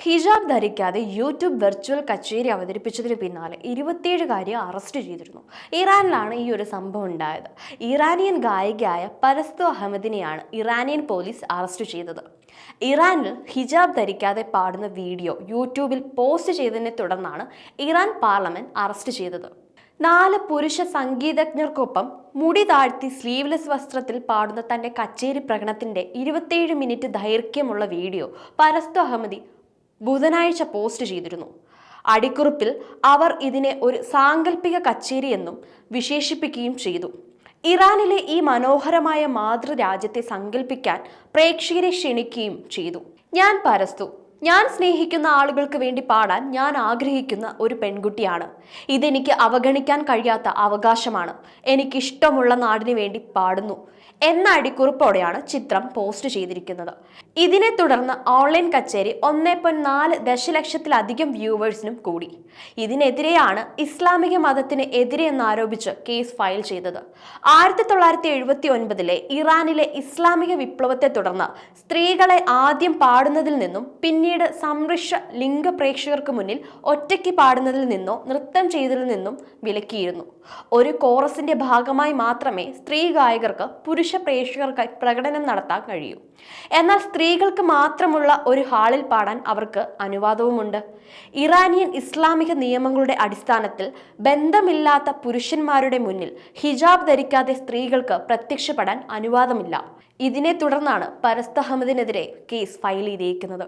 ഹിജാബ് ധരിക്കാതെ YouTube virtual കച്ചേരി അവതരിപ്പിച്ചതിന് പിന്നാലെ 27കാരിയെ അറസ്റ്റ് ചെയ്തിരുന്നു. ഇറാനിലാണ് ഈ ഒരു സംഭവം ഉണ്ടായത്. ഇറാനിയൻ ഗായികയായ പരസ്തു അഹമ്മദിനെയാണ് ഇറാനിയൻ പോലീസ് അറസ്റ്റ് ചെയ്തത്. ഇറാനിൽ ഹിജാബ് ധരിക്കാതെ പാടുന്ന വീഡിയോ യൂട്യൂബിൽ പോസ്റ്റ് ചെയ്തതിനെ തുടർന്നാണ് ഇറാൻ പാർലമെന്റ് അറസ്റ്റ് ചെയ്തത്. 4 പുരുഷ സംഗീതജ്ഞർക്കൊപ്പം മുടി താഴ്ത്തി സ്ലീവ്ലെസ് വസ്ത്രത്തിൽ പാടുന്ന തന്റെ കച്ചേരി പ്രകടനത്തിന്റെ 27 മിനിറ്റ് ദൈർഘ്യമുള്ള വീഡിയോ പരസ്തു അഹമ്മദി ബുധനാഴ്ച പോസ്റ്റ് ചെയ്തിരുന്നു. അടിക്കുറിപ്പിൽ അവർ ഇതിനെ ഒരു സാങ്കല്പിക കച്ചേരി എന്നും വിശേഷിപ്പിക്കുകയും ചെയ്തു. ഇറാനിലെ ഈ മനോഹരമായ മാതൃരാജ്യത്തെ സങ്കല്പിക്കാൻ പ്രേക്ഷകരെ ക്ഷണിക്കുകയും ചെയ്തു. ഞാൻ സ്നേഹിക്കുന്ന ആളുകൾക്ക് വേണ്ടി പാടാൻ ഞാൻ ആഗ്രഹിക്കുന്ന ഒരു പെൺകുട്ടിയാണ്. ഇതെനിക്ക് അവഗണിക്കാൻ കഴിയാത്ത അവകാശമാണ്. എനിക്കിഷ്ടമുള്ള നാടിന് വേണ്ടി പാടുന്നു എന്ന അടിക്കുറിപ്പോടെയാണ് ചിത്രം പോസ്റ്റ് ചെയ്തിരിക്കുന്നത്. ഇതിനെ തുടർന്ന് ഓൺലൈൻ കച്ചേരി 1.4 ദശലക്ഷത്തിലധികം വ്യൂവേഴ്സിനും കൂടി. ഇതിനെതിരെയാണ് ഇസ്ലാമിക മതത്തിന് എതിരെ എന്നാരോപിച്ച് കേസ് ഫയൽ ചെയ്തത്. 1979 ഇറാനിലെ ഇസ്ലാമിക വിപ്ലവത്തെ തുടർന്ന് സ്ത്രീകളെ ആദ്യം പാടുന്നതിൽ നിന്നും പിന്നീട് സമ്മിശ്ര ലിംഗ പ്രേക്ഷകർക്ക് മുന്നിൽ ഒറ്റയ്ക്ക് പാടുന്നതിൽ നിന്നോ നൃത്തം ചെയ്തതിൽ നിന്നും വിലക്കിയിരുന്നു. ഒരു കോറസിന്റെ ഭാഗമായി മാത്രമേ സ്ത്രീ ഗായകർക്ക് പുരുഷ പ്രേക്ഷകർക്കായി പ്രകടനം നടത്താൻ കഴിയൂ. എന്നാൽ സ്ത്രീകൾക്ക് മാത്രമുള്ള ഒരു ഹാളിൽ പാടാൻ അവർക്ക് അനുവാദവുമുണ്ട്. ഇറാനിയൻ ഇസ്ലാമിക നിയമങ്ങളുടെ അടിസ്ഥാനത്തിൽ ബന്ധമില്ലാത്ത പുരുഷന്മാരുടെ മുന്നിൽ ഹിജാബ് ധരിക്കാതെ സ്ത്രീകൾക്ക് പ്രത്യക്ഷപ്പെടാൻ അനുവാദമില്ല. ഇതിനെ തുടർന്നാണ് പരസ്തു അഹമ്മദിനെതിരെ കേസ് ഫയൽ ചെയ്തിരിക്കുന്നത്.